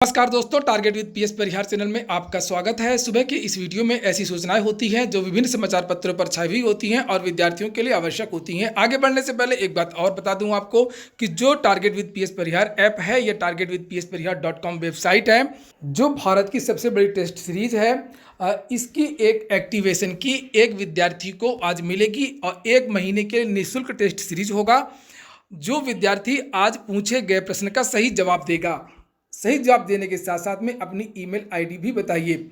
नमस्कार दोस्तों, target with PS Parihar channel में आपका स्वागत है। सुबह की इस वीडियो में ऐसी सूचनाएं होती हैं जो विभिन्न समाचार पत्रों पर छाई हुई होती हैं और विद्यार्थियों के लिए आवश्यक होती हैं। आगे बढ़ने से पहले एक बात और बता दूं आपको कि जो target with PS Parihar app है, यह targetwithpsparihaar.com वेबसाइट है, जो भारत की सबसे बड़ी टेस्ट सीरीज है। इसकी एक एक्टिवेशन की एक विद्यार्थी को आज मिलेगी और 1 महीने के लिए निःशुल्क टेस्ट सीरीज होगा। जो विद्यार्थी आज पूछे गए प्रश्न का सही जवाब देगा, सही जवाब देने के साथ साथ में अपनी ईमेल आईडी भी बताइए।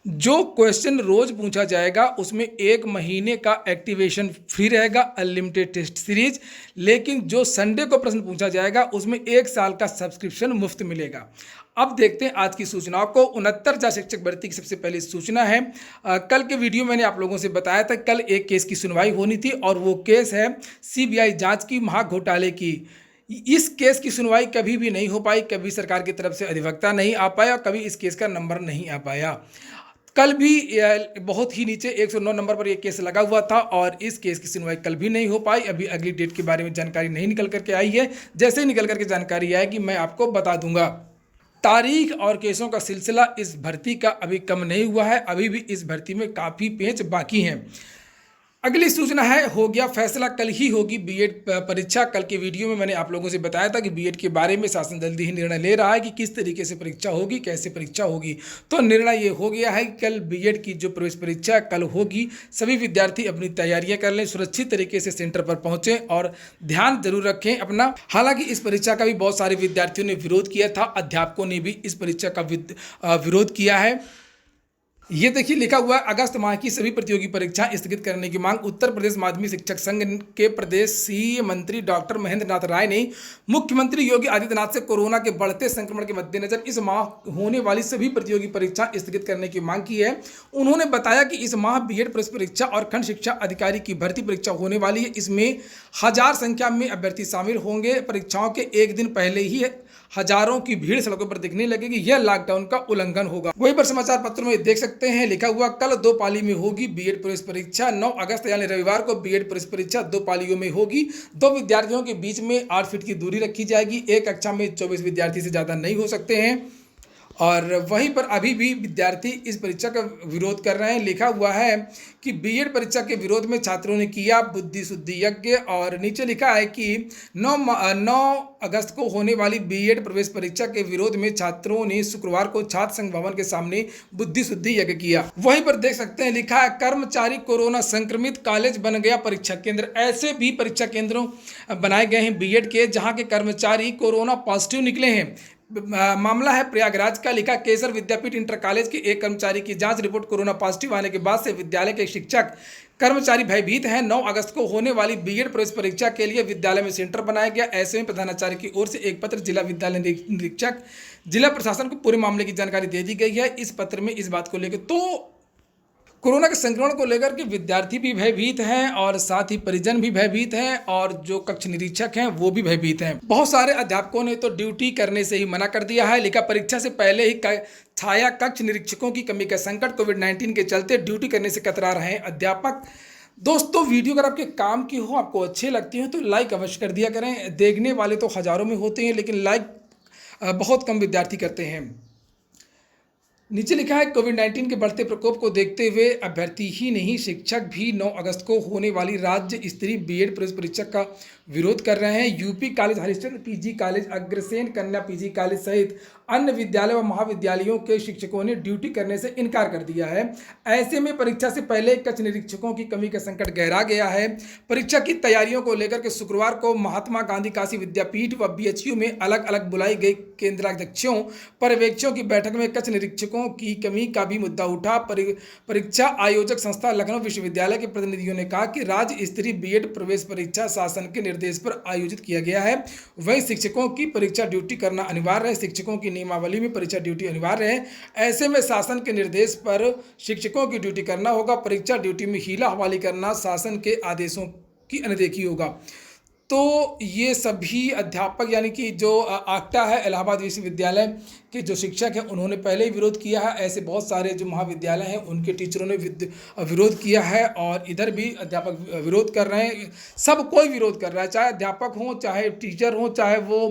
जो क्वेश्चन रोज पूछा जाएगा उसमें 1 महीने का एक्टिवेशन फ्री रहेगा, अनलिमिटेड टेस्ट सीरीज। लेकिन जो संडे को प्रश्न पूछा जाएगा उसमें 1 साल का सब्सक्रिप्शन मुफ्त मिलेगा। अब देखते हैं आज की सूचनाओं को। 69 शिक्षक भर्ती की सबसे पहली सूचना है। कल के वीडियो मैंने आप लोगों से बताया था, कल एक केस की सुनवाई होनी थी और वो केस है सीबीआई जांच की, महाघोटाले की। इस केस की सुनवाई कभी भी नहीं हो पाई, कभी सरकार की तरफ से अधिवक्ता नहीं आ पाया, कभी इस केस का नंबर नहीं आ पाया। कल भी बहुत ही नीचे 109 नंबर पर यह केस लगा हुआ था और इस केस की सुनवाई कल भी नहीं हो पाई। अभी अगली डेट के बारे में जानकारी नहीं निकल करके आई है। जैसे ही निकल करके जानकारी आएगी मैं आपको बता दूंगा। तारीख और केसों का सिलसिला इस भर्ती का अभी कम नहीं हुआ है, अभी भी इस भर्ती में काफ़ी पेच बाकी हैं। अगली सूचना है, हो गया फैसला, कल ही होगी बीएड परीक्षा। कल के वीडियो में मैंने आप लोगों से बताया था कि बीएड के बारे में शासन जल्दी ही निर्णय ले रहा है कि किस तरीके से परीक्षा होगी, कैसे परीक्षा होगी। तो निर्णय ये हो गया है कि कल बीएड की जो प्रवेश परीक्षा कल होगी, सभी विद्यार्थी अपनी तैयारियां कर लें, सुरक्षित तरीके से सेंटर पर पहुंचें और ध्यान जरूर रखें अपना। हालांकि इस परीक्षा का भी बहुत सारे विद्यार्थियों ने विरोध किया था, अध्यापकों ने भी इस परीक्षा का विरोध किया है। ये देखिए लिखा हुआ है, अगस्त माह की सभी प्रतियोगी परीक्षाएं स्थगित करने की मांग। उत्तर प्रदेश माध्यमिक शिक्षक संघ के प्रदेशीय मंत्री डॉक्टर महेंद्र नाथ राय ने मुख्यमंत्री योगी आदित्यनाथ से कोरोना के बढ़ते संक्रमण के मद्देनजर इस माह होने वाली सभी प्रतियोगी परीक्षाएं स्थगित करने की मांग की है। उन्होंने बताया कि इस माह बीएड प्रवेश परीक्षा और खंड शिक्षा अधिकारी की भर्ती परीक्षा होने वाली है। इसमें 1000 संख्या में अभ्यर्थी शामिल होंगे। परीक्षाओं के एक दिन पहले ही हजारों की भीड़ सड़कों पर दिखने लगेगी, यह लॉकडाउन का उल्लंघन होगा। वहीं पर समाचार पत्रों में देख सकते हैं लिखा हुआ, कल 2 पाली में होगी बीएड प्रवेश परीक्षा। 9 अगस्त यानी रविवार को बीएड प्रवेश परीक्षा 2 पालियों में होगी। 2 विद्यार्थियों के बीच में 8 फीट की दूरी रखी जाएगी। एक कक्षा में 24 विद्यार्थी से ज़्यादा नहीं हो सकते हैं। और वहीं पर अभी भी विद्यार्थी इस परीक्षा का विरोध कर रहे हैं। लिखा हुआ है कि बीएड परीक्षा के विरोध में छात्रों ने किया बुद्धि शुद्धि यज्ञ। और नीचे लिखा है कि 9 अगस्त को होने वाली बीएड प्रवेश परीक्षा के विरोध में छात्रों ने शुक्रवार को छात्र संघ भवन के सामने बुद्धि शुद्धि यज्ञ किया। वहीं पर देख सकते हैं लिखा है, कर्मचारी कोरोना संक्रमित, कॉलेज बन गया परीक्षा केंद्र। ऐसे भी परीक्षा केंद्रों बनाए गए हैं बीएड के जहां के कर्मचारी कोरोना पॉजिटिव निकले हैं। मामला है प्रयागराज का। लिखा, केसर विद्यापीठ इंटर कॉलेज के एक कर्मचारी की जांच रिपोर्ट कोरोना पॉजिटिव आने के बाद से विद्यालय के शिक्षक कर्मचारी भयभीत हैं। 9 अगस्त को होने वाली बीएड प्रवेश परीक्षा के लिए विद्यालय में सेंटर बनाया गया। ऐसे में प्रधानाचार्य की ओर से एक पत्र जिला विद्यालय निरीक्षक, जिला प्रशासन को पूरे मामले की जानकारी दे दी गई है। इस पत्र में इस बात को लेकर तो कोरोना के संक्रमण को लेकर के विद्यार्थी भी भयभीत हैं और साथ ही परिजन भी भयभीत हैं और जो कक्ष निरीक्षक हैं वो भी भयभीत हैं। बहुत सारे अध्यापकों ने तो ड्यूटी करने से ही मना कर दिया है। लिखा, परीक्षा से पहले ही छाया कक्ष निरीक्षकों की कमी का संकट, कोविड-19 के चलते ड्यूटी करने से कतरा रहे हैं अध्यापक। दोस्तों, वीडियो अगर आपके काम की हो, आपको अच्छी लगती हो तो लाइक अवश्य कर दिया करें। देखने वाले तो हज़ारों में होते हैं लेकिन लाइक बहुत कम विद्यार्थी करते हैं। नीचे लिखा है, कोविड-19 के बढ़ते प्रकोप को देखते हुए अभ्यर्थी ही नहीं शिक्षक भी 9 अगस्त को होने वाली राज्य स्तरीय बीएड प्रवेश परीक्षा का विरोध कर रहे हैं। UP college Harishchandra PG college, Agrasen कन्या पीजी कॉलेज सहित अन्य विद्यालय व महाविद्यालयों के शिक्षकों ने ड्यूटी करने से इनकार कर दिया है। ऐसे में परीक्षा से पहले कक्ष निरीक्षकों की कमी का संकट गहरा गया है। परीक्षा की तैयारियों को लेकर के शुक्रवार को महात्मा गांधी काशी विद्यापीठ व बीएचयू में अलग अलग बुलाई गई केंद्राध्यक्षों पर्यवेक्षकों की बैठक में कक्ष निरीक्षकों की कमी का भी मुद्दा उठा। परीक्षा आयोजक संस्था लखनऊ विश्वविद्यालय के प्रतिनिधियों ने कहा कि राज्य स्तरीय बीएड प्रवेश परीक्षा शासन के निर्देश पर आयोजित किया गया है। वहीं शिक्षकों की परीक्षा ड्यूटी करना अनिवार्य है। शिक्षकों की नियमावली में परीक्षा ड्यूटी अनिवार्य है। ऐसे में शासन के निर्देश पर शिक्षकों की ड्यूटी करना होगा। परीक्षा ड्यूटी में हीला हवाली करना शासन के आदेशों की अनदेखी होगा। तो ये सभी अध्यापक यानी कि जो आक्टा है इलाहाबाद विश्वविद्यालय के जो शिक्षक हैं उन्होंने पहले ही विरोध किया है। ऐसे बहुत सारे जो महाविद्यालय हैं उनके टीचरों ने विरोध किया है और इधर भी अध्यापक विरोध कर रहे हैं। सब कोई विरोध कर रहा है, चाहे अध्यापक हों, चाहे टीचर हों, चाहे वो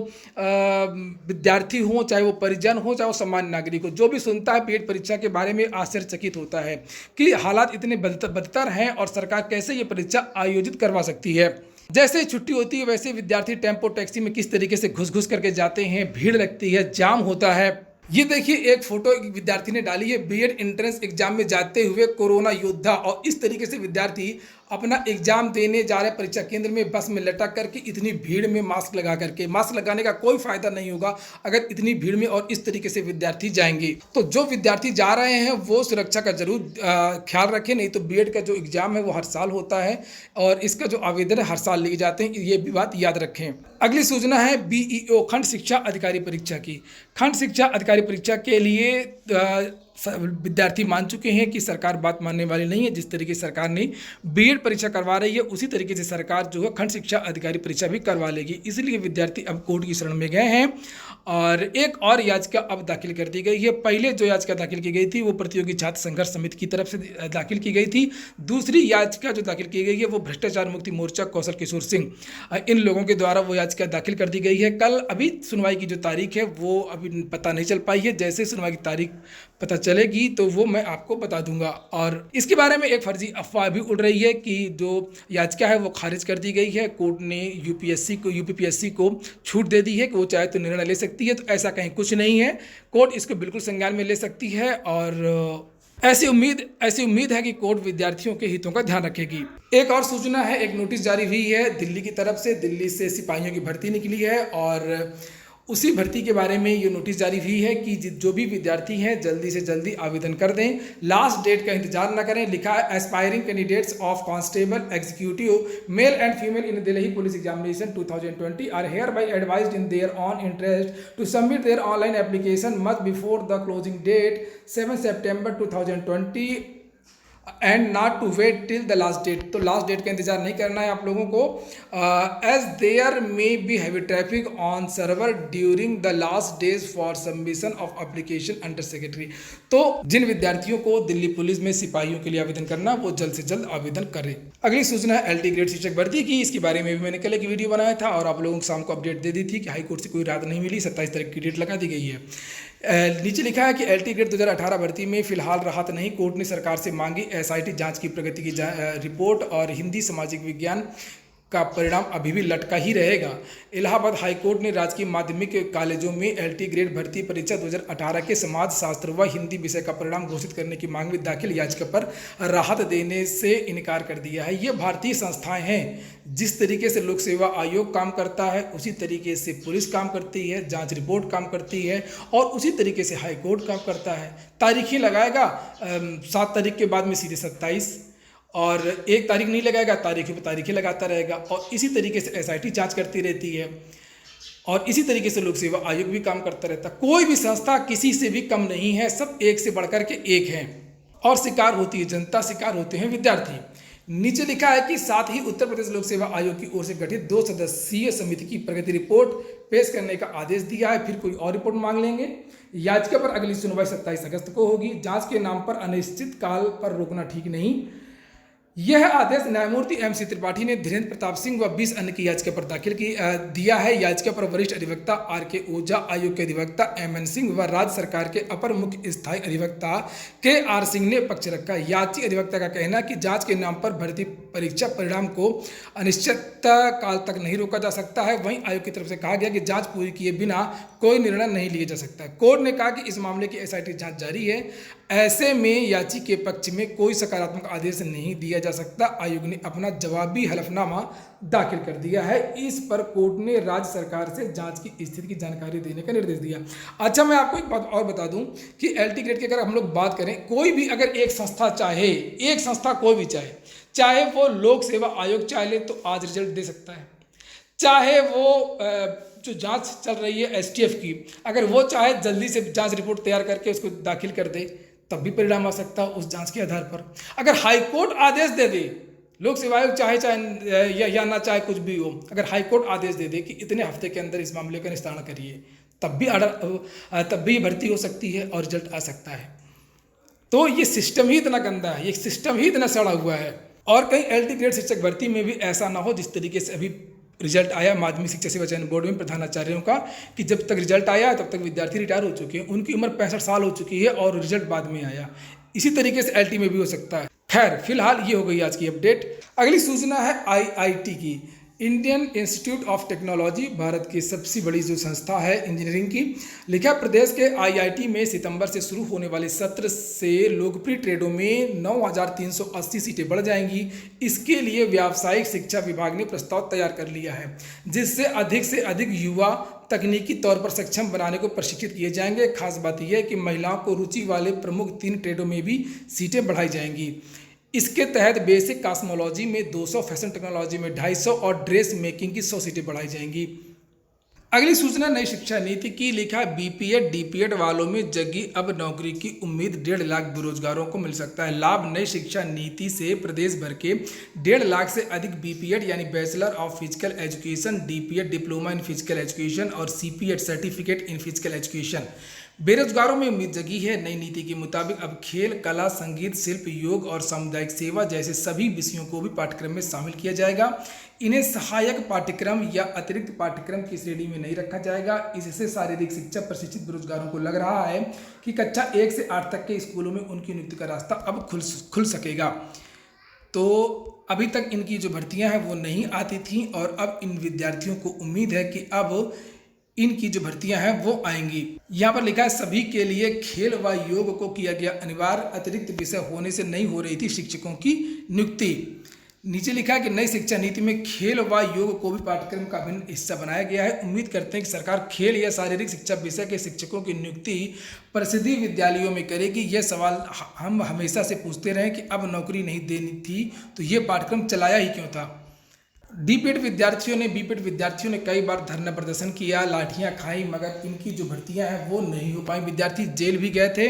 विद्यार्थी हों, चाहे वो परिजन हो, चाहे वो सामान्य नागरिक हो। जो भी सुनता है बीएड परीक्षा के बारे में आश्चर्यचकित होता है कि हालात इतने बदतर हैं और सरकार कैसे ये परीक्षा आयोजित करवा सकती है। जैसे ही छुट्टी होती है वैसे विद्यार्थी टेम्पो टैक्सी में किस तरीके से घुस घुस करके जाते हैं, भीड़ लगती है, जाम होता है। ये देखिए एक फोटो एक विद्यार्थी ने डाली है, बीएड एंट्रेंस एग्जाम में जाते हुए कोरोना योद्धा। और इस तरीके से विद्यार्थी अपना एग्जाम देने जा रहे परीक्षा केंद्र में बस में लटक करके इतनी भीड़ में मास्क लगा करके। मास्क लगाने का कोई फायदा नहीं होगा अगर इतनी भीड़ में और इस तरीके से विद्यार्थी जाएंगे। तो जो विद्यार्थी जा रहे हैं वो सुरक्षा का जरूर ख्याल रखें, नहीं तो बीएड का जो एग्जाम है वो हर साल होता है और इसका जो आवेदन है हर साल लिए जाते हैं, ये भी बात याद रखें। अगली सूचना है बीईओ खंड शिक्षा अधिकारी परीक्षा की। खंड शिक्षा अधिकारी परीक्षा के लिए विद्यार्थी मान चुके हैं कि सरकार बात मानने वाली नहीं है। जिस तरीके से सरकार ने बीएड परीक्षा करवा रही है उसी तरीके से सरकार जो है खंड शिक्षा अधिकारी परीक्षा भी करवा लेगी। इसलिए विद्यार्थी अब कोर्ट की शरण में गए हैं और एक और याचिका अब दाखिल कर दी गई है। पहले जो याचिका दाखिल की गई थी वो प्रतियोगी छात्र संघर्ष समिति की तरफ से दाखिल की गई थी। दूसरी याचिका जो दाखिल की गई है वो भ्रष्टाचार मुक्ति मोर्चा कौशल किशोर सिंह, इन लोगों के द्वारा वो याचिका दाखिल कर दी गई है। कल अभी सुनवाई की जो तारीख है वो अभी पता नहीं चल पाई है। जैसे सुनवाई की तारीख पता चलेगी तो वो मैं आपको बता दूंगा। और इसके बारे में एक फर्जी अफवाह भी उड़ रही है कि जो याचिका है वो खारिज कर दी गई है। कोर्ट ने यूपीपीएससी को छूट दे दी है कि वो चाहे तो निर्णय ले सकती है। तो ऐसा कहीं कुछ नहीं है, कोर्ट इसको बिल्कुल संज्ञान में ले सकती है और ऐसी उम्मीद है कि कोर्ट विद्यार्थियों के हितों का ध्यान रखेगी। एक और सूचना है, एक नोटिस जारी हुई है दिल्ली की तरफ से। दिल्ली से सिपाहियों की भर्ती निकली है और उसी भर्ती के बारे में ये नोटिस जारी हुई है कि जो भी विद्यार्थी हैं जल्दी से जल्दी आवेदन कर दें, लास्ट डेट का इंतजार न करें। लिखा है aspiring candidates of constable executive male and female in Delhi police examination 2020 are hereby advised in their own interest to submit their online application much before the closing date 7 September 2020 and not to wait till the last date. तो last date का इंतजार नहीं करना है आप लोगों को। As there may be heavy traffic on server during the last days for submission of application under secretary. तो जिन विद्यार्थियों को दिल्ली पुलिस में सिपाहियों के लिए आवेदन करना वो जल्द से जल्द आवेदन करें। अगली सूचना है एलटी ग्रेड शिक्षक भर्ती की। इसके बारे में भी मैंने कल एक वीडियो बनाया था और आप लोगों को शाम को अपडेट दे दी थी कि हाईकोर्ट से कोई राहत नहीं मिली, 27 तारीख की डेट लगा दी गई है। नीचे लिखा है कि एलटी ग्रेड 2018 भर्ती में फिलहाल राहत नहीं। कोर्ट ने सरकार से मांगी एसआईटी जांच की प्रगति की रिपोर्ट और हिंदी सामाजिक विज्ञान का परिणाम अभी भी लटका ही रहेगा। इलाहाबाद हाईकोर्ट ने राजकीय माध्यमिक कॉलेजों में एलटी ग्रेड भर्ती परीक्षा 2018 के समाज शास्त्र व हिंदी विषय का परिणाम घोषित करने की मांग में दाखिल याचिका पर राहत देने से इनकार कर दिया है। ये भारतीय संस्थाएं हैं। जिस तरीके से लोक सेवा आयोग काम करता है उसी तरीके से पुलिस काम करती है, जांच रिपोर्ट काम करती है और उसी तरीके से हाईकोर्ट काम करता है। तारीखें लगाएगा 7 तारीख के बाद में सीधे 27 और 1 तारीख नहीं लगाएगा, तारीखें पर तारीखें लगाता रहेगा और इसी तरीके से एसआईटी जांच करती रहती है और इसी तरीके से लोक सेवा आयोग भी काम करता रहता है। कोई भी संस्था किसी से भी कम नहीं है, सब एक से बढ़कर के एक है और शिकार होती है जनता, शिकार होते हैं विद्यार्थी। नीचे लिखा है कि साथ ही उत्तर प्रदेश लोक सेवा आयोग की ओर से गठित 2 सदस्यीय समिति की प्रगति रिपोर्ट पेश करने का आदेश दिया है। फिर कोई और रिपोर्ट मांग लेंगे। याचिका पर अगली सुनवाई 27 अगस्त को होगी। जांच के नाम पर अनिश्चित काल पर रोकना ठीक नहीं। यह आदेश न्यायमूर्ति एमसी त्रिपाठी ने धीरेन्द्र प्रताप सिंह व 20 अन्य की याचिका पर दाखिल दिया है। याचिका पर वरिष्ठ अधिवक्ता आर.के. ओझा, आयोग के अधिवक्ता एम.एन. सिंह व राज्य सरकार के अपर मुख्य स्थायी अधिवक्ता के.आर. सिंह ने पक्ष रखा। याची अधिवक्ता का कहना कि जांच के नाम पर भर्ती परीक्षा परिणाम को अनिश्चित काल तक नहीं रोका जा सकता है। वहीं आयोग की तरफ से कहा गया कि जांच पूरी किए बिना कोई निर्णय नहीं लिया जा सकता। कोर्ट ने कहा कि इस मामले की एसआईटी जांच जारी है, ऐसे में याची के पक्ष में कोई सकारात्मक आदेश नहीं दिया जा सकता। आयोग ने अपना जवाबी हलफनामा दाखिल कर दिया है। इस पर कोर्ट ने राज्य सरकार से जांच की स्थिति की जानकारी देने का निर्देश दिया। अच्छा, मैं आपको एक बात और बता दूं कि एलटी ग्रेड की अगर हम लोग बात करें, कोई भी अगर एक संस्था चाहे, एक संस्था कोई भी चाहे वो लोक सेवा आयोग चाहे ले तो आज रिजल्ट दे सकता है। चाहे वो जो जांच चल रही है एसटीएफ की, अगर वो चाहे जल्दी से जांच रिपोर्ट तैयार करके उसको दाखिल कर दे तब भी परिणाम आ सकता है उस जांच के आधार पर। अगर हाईकोर्ट आदेश दे दे लोक सेवा आयोग चाहे चाहे या ना चाहे कुछ भी हो, अगर हाईकोर्ट आदेश दे दे कि इतने हफ्ते के अंदर इस मामले का निस्तारण करिए, तब भी भर्ती हो सकती है और रिजल्ट आ सकता है। तो ये सिस्टम ही इतना गंदा है, ये सिस्टम ही इतना सड़ा हुआ है। और कहीं LT ग्रेड शिक्षक भर्ती में भी ऐसा ना हो जिस तरीके से अभी रिजल्ट आया माध्यमिक शिक्षा सेवा चयन बोर्ड में प्रधानाचार्यों का, कि जब तक रिजल्ट आया तब तक विद्यार्थी रिटायर हो चुके हैं, उनकी उम्र 65 साल हो चुकी है और रिजल्ट बाद में आया। इसी तरीके से LT में भी हो सकता है। खैर, फिलहाल ये हो गई आज की अपडेट। अगली सूचना है IIT की, Indian institute of technology, Bharat की सबसे बड़ी जो संस्था है इंजीनियरिंग की। लिखा, प्रदेश के IIT में सितंबर से शुरू होने वाले सत्र से लोकप्रिय ट्रेडों में 9,380 सीटें बढ़ जाएंगी। इसके लिए व्यावसायिक शिक्षा विभाग ने प्रस्ताव तैयार कर लिया है, जिससे अधिक युवा तकनीकी तौर पर सक्षम बनाने को प्रशिक्षित किए जाएंगे। खास बात यह है कि महिलाओं को रुचि वाले प्रमुख 3 ट्रेडों में भी सीटें बढ़ाई जाएंगी। इसके तहत बेसिक कॉस्मोलॉजी में 200, फैशन टेक्नोलॉजी में 250 और ड्रेस मेकिंग की 100 सीटें बढ़ाई जाएंगी। अगली सूचना नई शिक्षा नीति की। लिखा, BPED DPED वालों में जगी अब नौकरी की उम्मीद, 1.5 लाख बेरोजगारों को मिल सकता है लाभ। नई शिक्षा नीति से प्रदेश भर के 1.5 लाख से अधिक BPED यानी bachelor of physical education, DPED diploma in physical education और CPED certificate in physical education बेरोजगारों में उम्मीद जगी है। नई नीति के मुताबिक अब खेल, कला, संगीत, शिल्प, योग और सामुदायिक सेवा जैसे सभी विषयों को भी पाठ्यक्रम में शामिल किया जाएगा। इन्हें सहायक पाठ्यक्रम या अतिरिक्त पाठ्यक्रम की श्रेणी में नहीं रखा जाएगा। इससे शारीरिक शिक्षा प्रशिक्षित बेरोजगारों को लग रहा है कि कक्षा 1 से 8 तक के स्कूलों में उनकी नियुक्ति का रास्ता अब खुल सकेगा। तो अभी तक इनकी जो भर्तियां हैं वो नहीं आती थीं और अब इन विद्यार्थियों को उम्मीद है कि अब इनकी जो भर्तियां हैं वो आएंगी। यहाँ पर लिखा है, सभी के लिए खेल व योग को किया गया अनिवार्य, अतिरिक्त विषय होने से नहीं हो रही थी शिक्षकों की नियुक्ति। नीचे लिखा है कि नई शिक्षा नीति में खेल व योग को भी पाठ्यक्रम का अभिन्न हिस्सा बनाया गया है। उम्मीद करते हैं कि सरकार खेल या शारीरिक शिक्षा विषय के शिक्षकों की नियुक्ति प्रसिद्धि विद्यालयों में करेगी। यह सवाल हम हमेशा से पूछते रहे कि अब नौकरी नहीं देनी थी तो ये पाठ्यक्रम चलाया ही क्यों था। BPED विद्यार्थियों ने कई बार धरना प्रदर्शन किया, लाठियां खाई, मगर इनकी जो भर्तियां हैं वो नहीं हो पाई। विद्यार्थी जेल भी गए थे।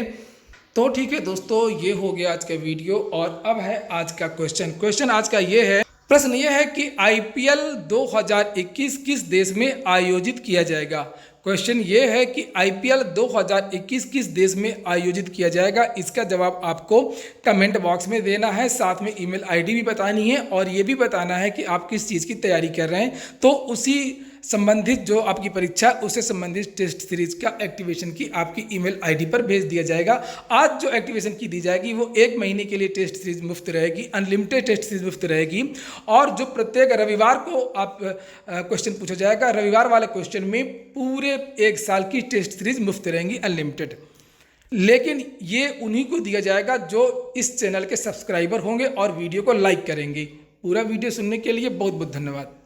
तो ठीक है दोस्तों, ये हो गया आज का वीडियो और अब है आज का क्वेश्चन आज का ये है, प्रश्न ये है कि IPL 2021 किस देश में आयोजित किया जाएगा। क्वेश्चन ये है कि IPL 2021 किस देश में आयोजित किया जाएगा। इसका जवाब आपको कमेंट बॉक्स में देना है, साथ में ईमेल ID भी बतानी है और ये भी बताना है कि आप किस चीज़ की तैयारी कर रहे हैं। तो उसी संबंधित जो आपकी परीक्षा उससे संबंधित टेस्ट सीरीज का एक्टिवेशन की आपकी ईमेल ID पर भेज दिया जाएगा। आज जो एक्टिवेशन की दी जाएगी वो 1 महीने के लिए टेस्ट सीरीज मुफ्त रहेगी, अनलिमिटेड टेस्ट सीरीज मुफ्त रहेगी। और जो प्रत्येक रविवार को आप क्वेश्चन पूछा जाएगा, रविवार वाले क्वेश्चन में पूरे 1 साल की टेस्ट सीरीज मुफ्त रहेंगी, अनलिमिटेड। लेकिन ये उन्हीं को दिया जाएगा जो इस चैनल के सब्सक्राइबर होंगे और वीडियो को लाइक करेंगे। पूरा वीडियो सुनने के लिए बहुत बहुत धन्यवाद।